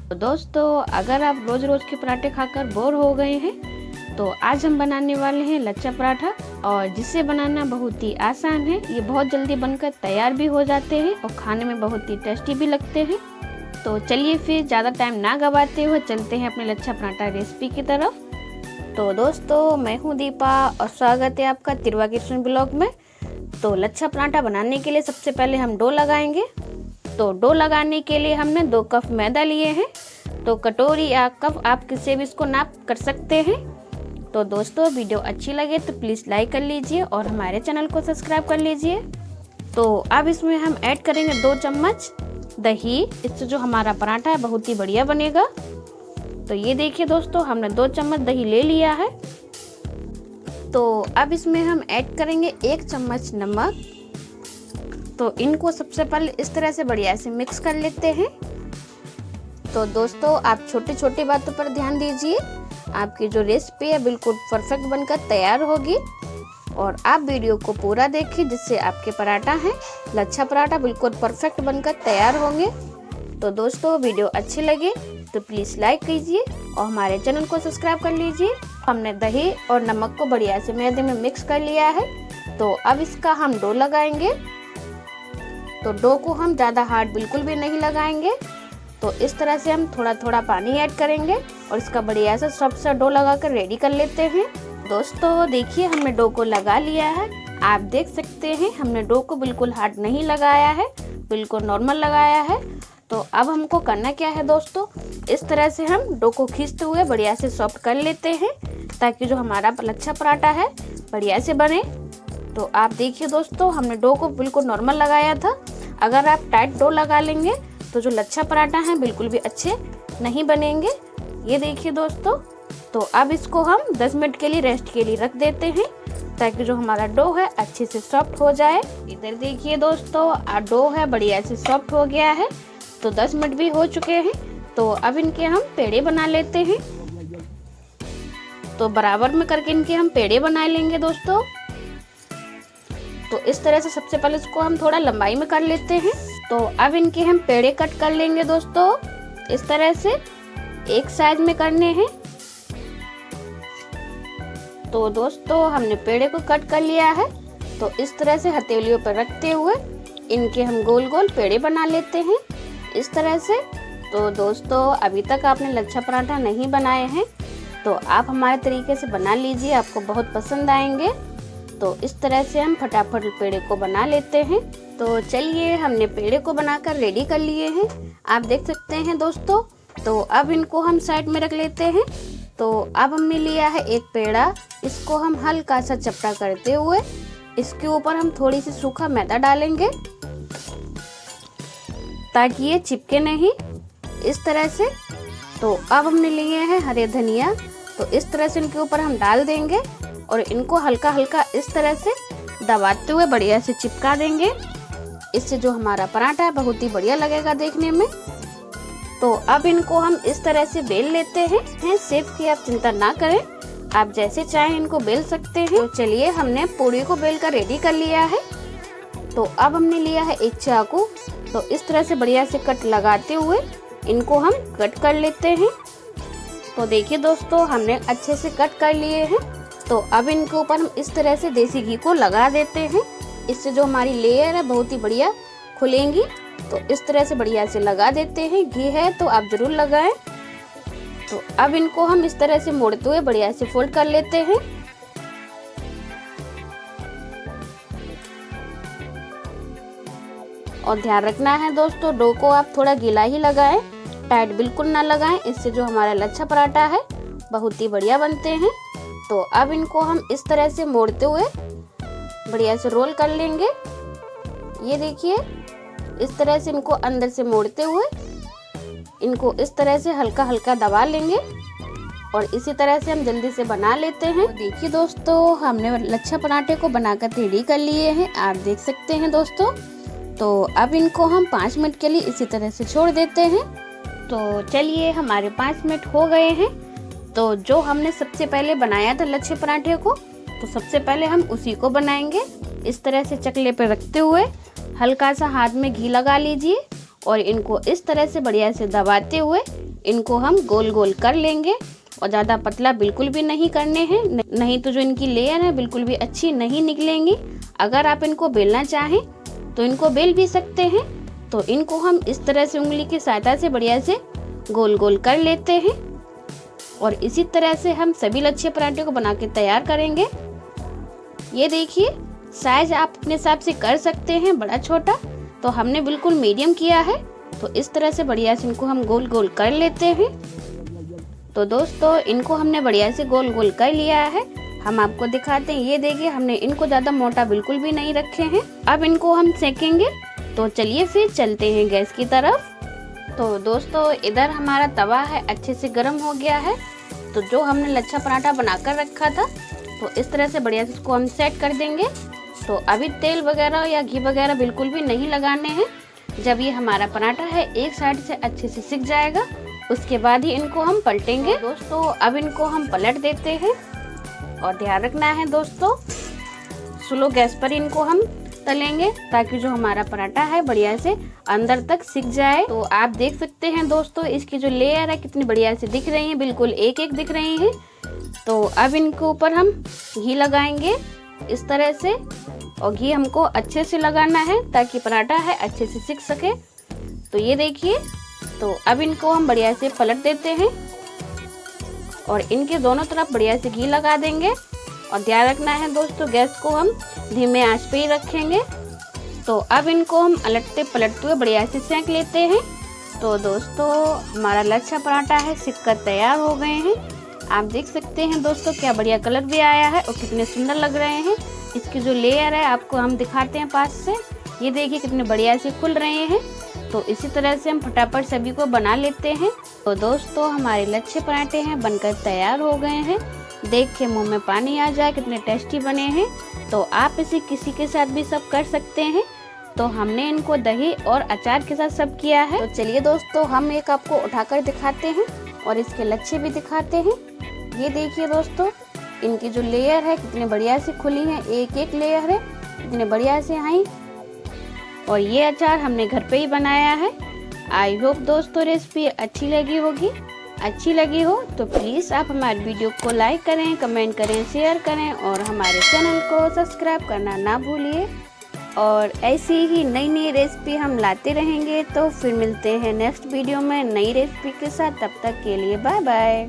तो दोस्तों, अगर आप रोज रोज के पराठे खाकर बोर हो गए हैं तो आज हम बनाने वाले हैं लच्छा पराठा, और जिसे बनाना बहुत ही आसान है। ये बहुत जल्दी बनकर तैयार भी हो जाते हैं और खाने में बहुत ही टेस्टी भी लगते हैं। तो चलिए फिर ज़्यादा टाइम ना गवाते हुए चलते हैं अपने लच्छा पराठा रेसिपी की तरफ। तो दोस्तों, मैं हूँ दीपा और स्वागत है आपका तिरवा किचन ब्लॉग में। तो लच्छा पराठा बनाने के लिए सबसे पहले हम डो लगाएंगे। तो डो लगाने के लिए हमने 2 कप मैदा लिए हैं। तो कटोरी या कप आप किसी भी इसको नाप कर सकते हैं। तो दोस्तों, वीडियो अच्छी लगे तो प्लीज़ लाइक कर लीजिए और हमारे चैनल को सब्सक्राइब कर लीजिए। तो अब इसमें हम ऐड करेंगे 2 चम्मच दही। इससे जो हमारा पराठा है बहुत ही बढ़िया बनेगा। तो ये देखिए दोस्तों, हमने 2 चम्मच दही ले लिया है। तो अब इसमें हम ऐड करेंगे 1 चम्मच नमक। तो इनको सबसे पहले इस तरह से बढ़िया से मिक्स कर लेते हैं। तो दोस्तों, आप छोटी छोटी बातों पर ध्यान दीजिए। आपकी जो रेसिपी है बिल्कुल परफेक्ट बनकर तैयार होगी। और आप वीडियो को पूरा देखिए, जिससे आपके पराठा है लच्छा पराठा बिल्कुल परफेक्ट बनकर तैयार होंगे। तो दोस्तों, वीडियो अच्छी लगे तो प्लीज़ लाइक कीजिए और हमारे चैनल को सब्सक्राइब कर लीजिए। हमने दही और नमक को बढ़िया से मैदे में मिक्स कर लिया है। तो अब इसका हम डो लगाएंगे। तो डो को हम ज़्यादा हार्ड बिल्कुल भी नहीं लगाएंगे। तो इस तरह से हम थोड़ा थोड़ा पानी ऐड करेंगे और इसका बढ़िया सा सॉफ्ट सा डो लगाकर रेडी कर लेते हैं। दोस्तों देखिए, हमने डो को लगा लिया है। आप देख सकते हैं हमने डो को बिल्कुल हार्ड नहीं लगाया है, बिल्कुल नॉर्मल लगाया है। तो अब हमको करना क्या है दोस्तों, इस तरह से हम डो को खींचते हुए बढ़िया से सॉफ्ट कर लेते हैं, ताकि जो हमारा लच्छा पराठा है बढ़िया से बने। तो आप देखिए दोस्तों, हमने डो को बिल्कुल नॉर्मल लगाया था। अगर आप टाइट डो लगा लेंगे तो जो लच्छा पराठा है बिल्कुल भी अच्छे नहीं बनेंगे। ये देखिए दोस्तों, तो अब इसको हम 10 मिनट के लिए रेस्ट के लिए रख देते हैं, ताकि जो हमारा डो है अच्छे से सॉफ्ट हो जाए। इधर देखिए दोस्तों, डो है बढ़िया से सॉफ्ट हो गया है। तो 10 मिनट भी हो चुके हैं। तो अब इनके हम पेड़े बना लेते हैं। तो बराबर में करके इनके हम पेड़े बना लेंगे दोस्तों। तो इस तरह से सबसे पहले इसको हम थोड़ा लंबाई में कर लेते हैं। तो अब इनके हम पेड़े कट कर लेंगे दोस्तों। इस तरह से एक साइज में करने हैं। तो दोस्तों, हमने पेड़े को कट कर लिया है। तो इस तरह से हथेलियों पर रखते हुए इनके हम गोल गोल पेड़े बना लेते हैं, इस तरह से। तो दोस्तों, अभी तक आपने लच्छा पराठा नहीं बनाए हैं तो आप हमारे तरीके से बना लीजिए, आपको बहुत पसंद आएंगे। तो इस तरह से हम फटाफट पेड़े को बना लेते हैं। तो चलिए, हमने पेड़े को बनाकर रेडी कर लिए हैं, आप देख सकते हैं दोस्तों। तो अब इनको हम साइड में रख लेते हैं। तो अब हमने लिया है एक पेड़ा। इसको हम हल्का सा चपटा करते हुए इसके ऊपर हम थोड़ी सी सूखा मैदा डालेंगे, ताकि ये चिपके नहीं, इस तरह से। तो अब हमने लिए हैं हरे धनिया। तो इस तरह से इनके ऊपर हम डाल देंगे और इनको हल्का हल्का इस तरह से दबाते हुए बढ़िया से चिपका देंगे। इससे जो हमारा पराठा है बहुत ही बढ़िया लगेगा देखने में। तो अब इनको हम इस तरह से बेल लेते हैं। शेप की आप चिंता ना करें, आप जैसे चाहें इनको बेल सकते हैं। तो चलिए, हमने पूरी को बेल कर रेडी कर लिया है। तो अब हमने लिया है एक चाकू। तो इस तरह से बढ़िया से कट लगाते हुए इनको हम कट कर लेते हैं। तो देखिए दोस्तों, हमने अच्छे से कट कर लिए हैं। तो अब इनके ऊपर हम इस तरह से देसी घी को लगा देते हैं। इससे जो हमारी लेयर है बहुत ही बढ़िया खुलेंगी। तो इस तरह से बढ़िया से लगा देते हैं। घी है तो आप जरूर लगाएं। तो अब इनको हम इस तरह से मोड़ते हुए बढ़िया से फोल्ड कर लेते हैं। और ध्यान रखना है दोस्तों, डो को आप थोड़ा गीला ही लगाएं, टाइट बिल्कुल ना लगाएं। इससे जो हमारा लच्छा पराठा है बहुत ही बढ़िया बनते हैं। तो अब इनको हम इस तरह से मोड़ते हुए बढ़िया से रोल कर लेंगे। ये देखिए, इस तरह से इनको अंदर से मोड़ते हुए इनको इस तरह से हल्का हल्का दबा लेंगे और इसी तरह से हम जल्दी से बना लेते हैं। देखिए दोस्तों, हमने लच्छा पराठे को बनाकर रेडी कर लिए हैं, आप देख सकते हैं दोस्तों। तो अब इनको हम 5 मिनट के लिए इसी तरह से छोड़ देते हैं। तो चलिए, हमारे 5 मिनट हो गए हैं। तो जो हमने सबसे पहले बनाया था लच्छे पराठे को, तो सबसे पहले हम उसी को बनाएंगे। इस तरह से चकले पे रखते हुए हल्का सा हाथ में घी लगा लीजिए और इनको इस तरह से बढ़िया से दबाते हुए इनको हम गोल गोल कर लेंगे और ज़्यादा पतला बिल्कुल भी नहीं करने हैं, नहीं तो जो इनकी लेयर है बिल्कुल भी अच्छी नहीं निकलेंगी। अगर आप इनको बेलना चाहें तो इनको बेल भी सकते हैं। तो इनको हम इस तरह से उंगली की सहायता से बढ़िया से गोल गोल कर लेते हैं और इसी तरह से हम सभी लच्छे पराठे को बना के तैयार करेंगे। ये देखिए, साइज आप अपने हिसाब से कर सकते हैं, बड़ा छोटा, तो हमने बिल्कुल मीडियम किया है। तो इस तरह से बढ़िया से इनको हम गोल गोल कर लेते हैं। तो दोस्तों, इनको हमने बढ़िया से गोल गोल कर लिया है। हम आपको दिखाते हैं। ये देखिए, हमने इनको ज़्यादा मोटा बिल्कुल भी नहीं रखे हैं। अब इनको हम सेकेंगे। तो चलिए फिर चलते हैं गैस की तरफ। तो दोस्तों, इधर हमारा तवा है अच्छे से गर्म हो गया है। तो जो हमने लच्छा पराठा बनाकर रखा था, तो इस तरह से बढ़िया से इसको हम सेट कर देंगे। तो अभी तेल वगैरह या घी वगैरह बिल्कुल भी नहीं लगाने हैं। जब ये हमारा पराठा है एक साइड से अच्छे से सिक जाएगा, उसके बाद ही इनको हम पलटेंगे। दोस्तों, अब इनको हम पलट देते हैं और ध्यान रखना है दोस्तों, स्लो गैस पर इनको हम तलेंगे ताकि जो हमारा पराठा है बढ़िया से अंदर तक सिक जाए। तो आप देख सकते हैं दोस्तों, इसकी जो लेयर है कितनी बढ़िया से दिख रही है, बिल्कुल एक एक दिख रही है। तो अब इनके ऊपर हम घी लगाएंगे इस तरह से, और घी हमको अच्छे से लगाना है ताकि पराठा है अच्छे से सिक सके। तो ये देखिए, तो अब इनको हम बढ़िया से पलट देते हैं और इनके दोनों तरफ बढ़िया से घी लगा देंगे। और ध्यान रखना है दोस्तों, गैस को हम धीमे आंच पे ही रखेंगे। तो अब इनको हम अलटते पलटते हुए बढ़िया से सेंक लेते हैं। तो दोस्तों, हमारा लच्छा पराठा है सिक कर तैयार हो गए हैं। आप देख सकते हैं दोस्तों, क्या बढ़िया कलर भी आया है और कितने सुंदर लग रहे हैं। इसकी जो लेयर है आपको हम दिखाते हैं पास से। ये देखिए कितने बढ़िया से खुल रहे हैं। तो इसी तरह से हम फटाफट सभी को बना लेते हैं। तो दोस्तों, हमारे लच्छे पराठे हैं बनकर तैयार हो गए हैं। देख के मुंह में पानी आ जाए, कितने टेस्टी बने हैं। तो आप इसे किसी के साथ भी सर्व कर सकते हैं। तो हमने इनको दही और अचार के साथ सर्व किया है। तो चलिए दोस्तों, हम एक आपको उठाकर दिखाते हैं और इसके लच्छे भी दिखाते हैं। ये देखिए दोस्तों, इनकी जो लेयर है कितनी बढ़िया से खुली है, एक एक लेयर है कितने बढ़िया से आई। और ये अचार हमने घर पे ही बनाया है। आई होप दोस्तों रेसिपी अच्छी लगी होगी। अच्छी लगी हो तो प्लीज़ आप हमारे वीडियो को लाइक करें, कमेंट करें, शेयर करें और हमारे चैनल को सब्सक्राइब करना ना भूलिए। और ऐसी ही नई नई रेसिपी हम लाते रहेंगे। तो फिर मिलते हैं नेक्स्ट वीडियो में नई रेसिपी के साथ। तब तक के लिए बाय बाय।